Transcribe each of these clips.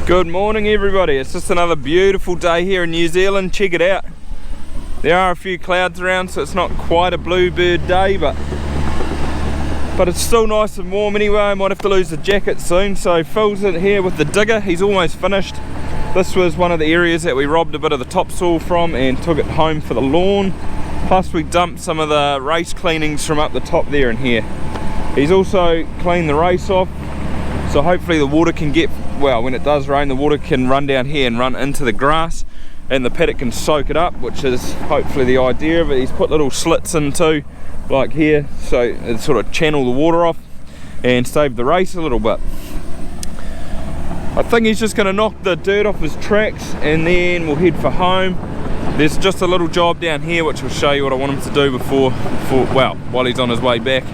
Good morning everybody, it's just another beautiful day here in New Zealand. Check it out. There are a few clouds around, so it's not quite a bluebird day, but it's still nice and warm anyway. I might have to lose the jacket soon. So Phil's in here with the digger, he's almost finished. This was one of the areas that we robbed a bit of the topsoil from and took it home for the lawn. Plus we dumped some of the race cleanings from up the top there and here. He's also cleaned the race off, so hopefully the water can get, well, when it does rain, the water can run down here and run into the grass and the paddock can soak it up, which is hopefully the idea of it. He's put little slits in too, like here, so it sort of channel the water off and save the race a little bit. I think he's just going to knock the dirt off his tracks and then we'll head for home. There's just a little job down here which will show you what I want him to do while he's on his way back.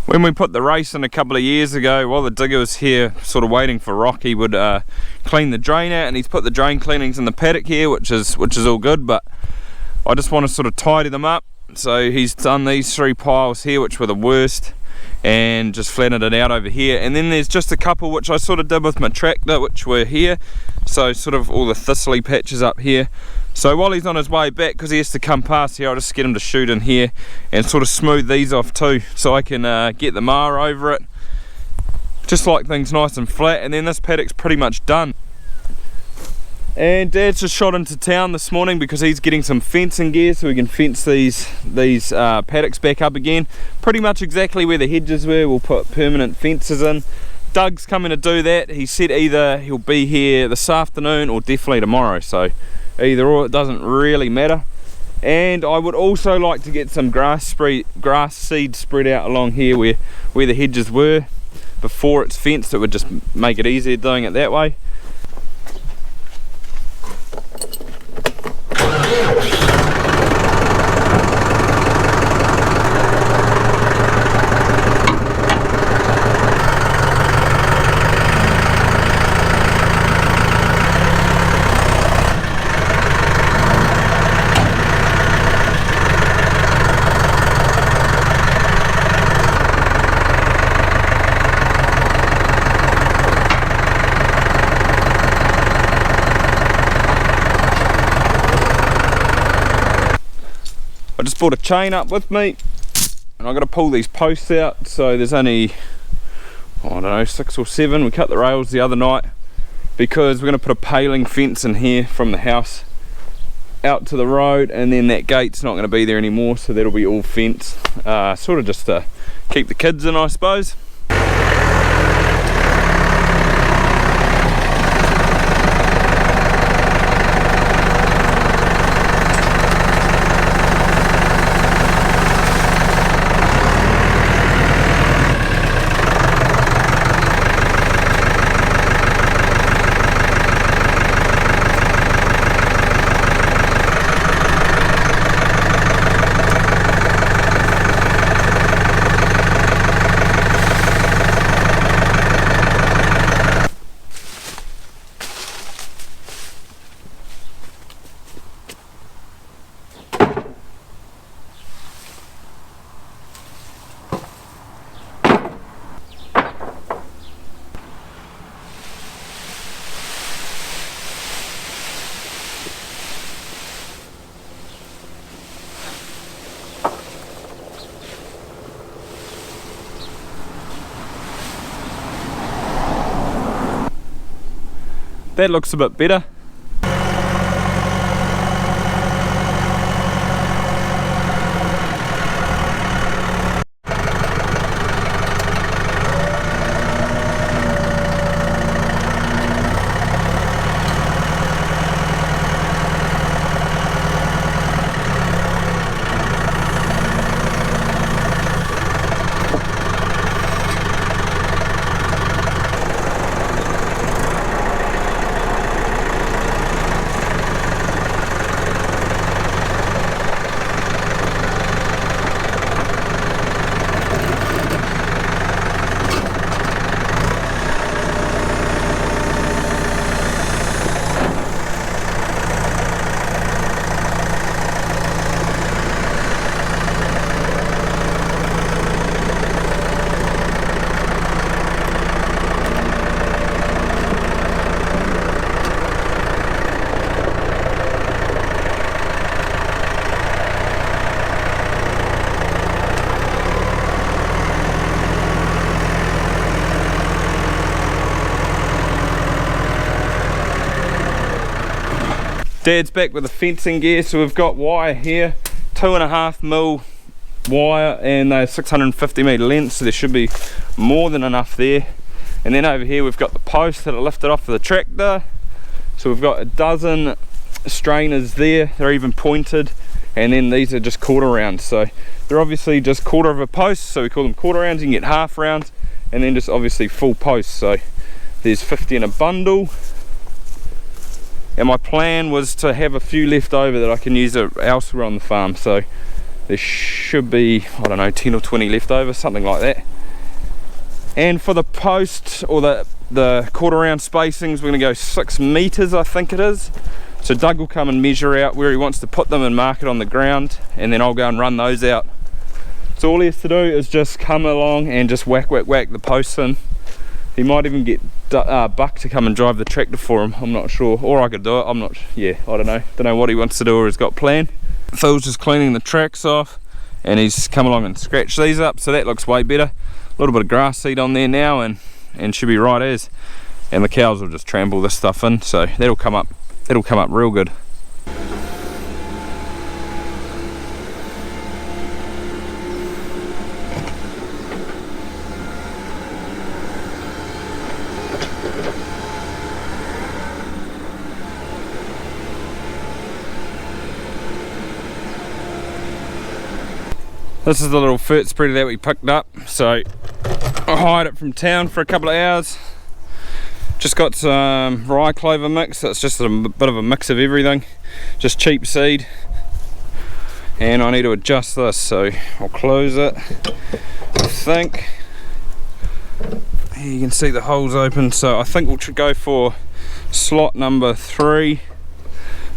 When we put the race in a couple of years ago, while the digger was here sort of waiting for Rock, he would clean the drain out, and he's put the drain cleanings in the paddock here, which is all good, but I just want to sort of tidy them up. So he's done these 3 piles here, which were the worst, and just flattened it out over here. And then there's just a couple which I sort of did with my tractor, which were here, so sort of all the thistly patches up here. So while he's on his way back, because he has to come past here, I'll just get him to shoot in here and sort of smooth these off too, so I can get the mower over it. Just like things nice and flat, and then this paddock's pretty much done. And Dad's just shot into town this morning because he's getting some fencing gear so we can fence these paddocks back up again. Pretty much exactly where the hedges were, we'll put permanent fences in. Doug's coming to do that. He said either he'll be here this afternoon or definitely tomorrow, so either or, it doesn't really matter. And I would also like to get some grass seed spread out along here where the hedges were before it's fenced. It would just make it easier doing it that way. I just brought a chain up with me, and I've got to pull these posts out. So there's only, I don't know, 6 or 7. We cut the rails the other night because we're going to put a paling fence in here from the house out to the road, and then that gate's not going to be there anymore, so that'll be all fenced, sort of just to keep the kids in, I suppose. That looks a bit better. Dad's back with the fencing gear, so we've got wire here, 2.5mm wire, and they're 650 metre length, so there should be more than enough there. And then over here we've got the posts that are lifted off of the tractor, so we've got a dozen strainers there, they're even pointed, and then these are just quarter rounds, so they're obviously just quarter of a post, so we call them quarter rounds. You can get half rounds, and then just obviously full posts, so there's 50 in a bundle. And my plan was to have a few left over that I can use elsewhere on the farm, so there should be, I don't know, 10 or 20 left over, something like that. And for the post, or the quarter round spacings, we're going to go 6 meters, I think it is. So Doug will come and measure out where he wants to put them and mark it on the ground, and then I'll go and run those out. So all he has to do is just come along and just whack the posts in. He might even get Buck to come and drive the tractor for him, I'm not sure, or I could do it, I'm not, yeah, I don't know what he wants to do or has got planned. Phil's just cleaning the tracks off, and he's come along and scratched these up, so that looks way better. A little bit of grass seed on there now, and should be right as, and the cows will just trample this stuff in, so that'll come up real good. This is the little fert spreader that we picked up, so I hired it from town for a couple of hours. Just got some rye clover mix, so it's just a bit of a mix of everything, just cheap seed. And I need to adjust this, so I'll close it. I think here you can see the holes open, so I think we'll go for slot number 3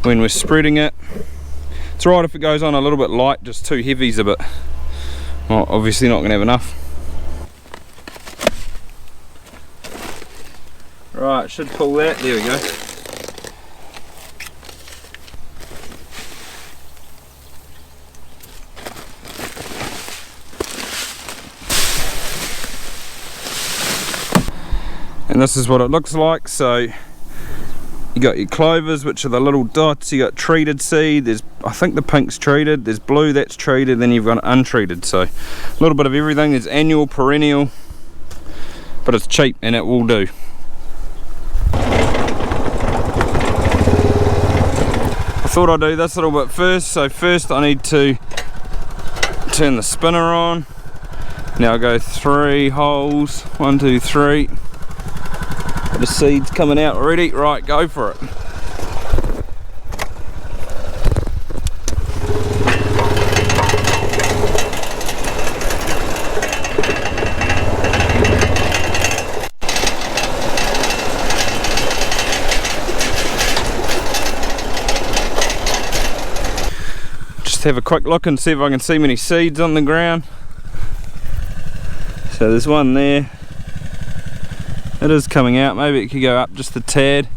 when we're spreading it. It's right if it goes on a little bit light, just too heavy's a bit, well, obviously not going to have enough. Right, should pull that, there we go. And this is what it looks like. So you got your clovers, which are the little dots. You got treated seed, there's, I think the pink's treated, there's blue that's treated, then you've got untreated, so a little bit of everything. There's annual, perennial, but it's cheap and it will do. I thought I'd do this little bit first, so first I need to turn the spinner on. Now I go 3 holes, 1, 2, 3. The seed's coming out already, right, go for it. Have a quick look and see if I can see many seeds on the ground. So there's one there. It is coming out, maybe it could go up just a tad.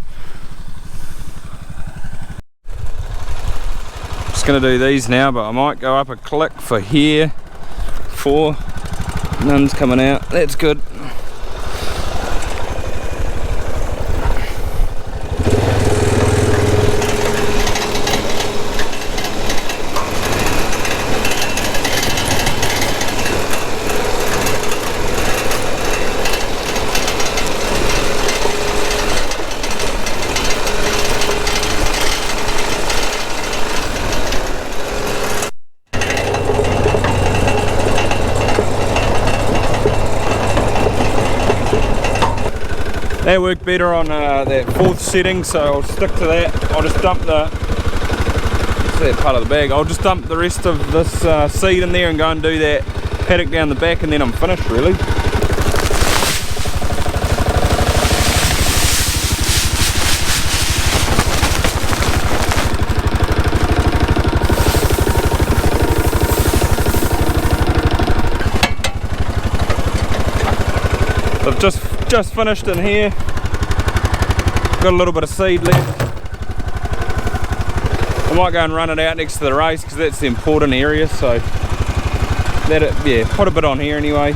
Just going to do these now, but I might go up a click for here. 4. None's coming out, that's good. That worked better on that 4th setting, so I'll stick to that. I'll just dump the, what's that part of the bag? I'll just dump the rest of this seed in there and go and do that paddock down the back, and then I'm finished really. I've just finished in here. Got a little bit of seed left. I might go and run it out next to the race because that's the important area, so let it, yeah, put a bit on here anyway.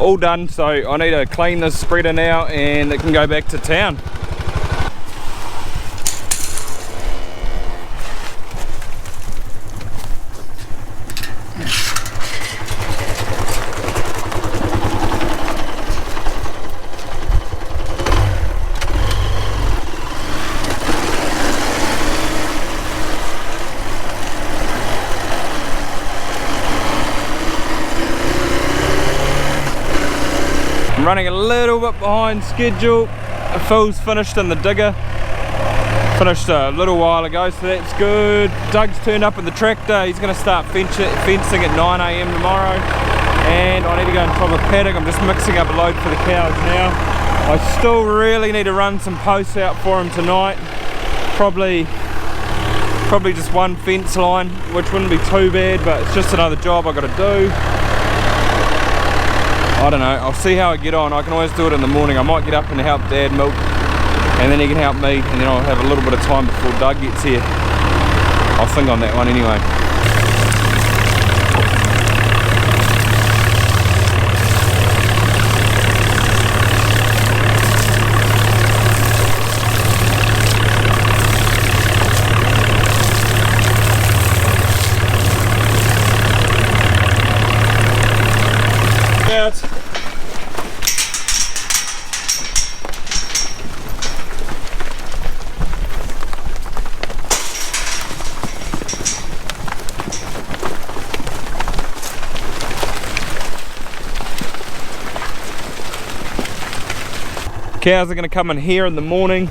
all done, so I need to clean this spreader now and it can go back to town. Running a little bit behind schedule. Phil's finished in the digger. Finished a little while ago, so that's good. Doug's turned up in the tractor. He's going to start fencing at 9 AM tomorrow. And I need to go and top a paddock. I'm just mixing up a load for the cows now. I still really need to run some posts out for him tonight. Probably just one fence line, which wouldn't be too bad, but it's just another job I've got to do. I don't know, I'll see how I get on. I can always do it in the morning. I might get up and help Dad milk, and then he can help me, and then I'll have a little bit of time before Doug gets here. I'll think on that one anyway. Cows are going to come in here in the morning.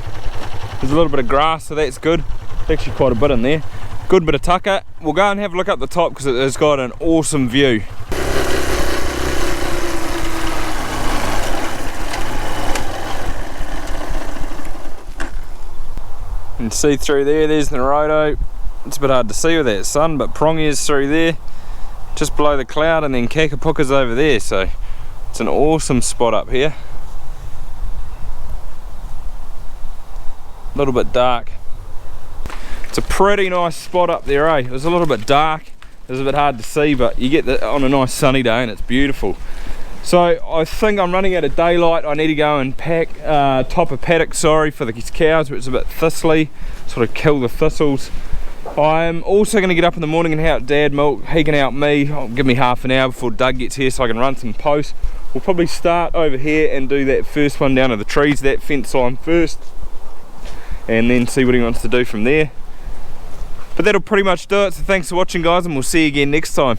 There's a little bit of grass, so that's good. Actually quite a bit in there. Good bit of tucker. We'll go and have a look up the top because it has got an awesome view. You can see through there's the roto. It's a bit hard to see with that sun, but Prongia's through there, just below the cloud, and then Kakapuka's over there, so it's an awesome spot up here. A little bit dark. It's a pretty nice spot up there, eh? It was a little bit dark, it was a bit hard to see, but you get that on a nice sunny day and it's beautiful. So I think I'm running out of daylight. I need to go and top a paddock, for these cows, which is a bit thistly, sort of kill the thistles. I'm also going to get up in the morning and help Dad milk. He can help me. Give me half an hour before Doug gets here so I can run some posts. We'll probably start over here and do that first one down to the trees, that fence line first, and then see what he wants to do from there. But that'll pretty much do it, so thanks for watching guys, and we'll see you again next time.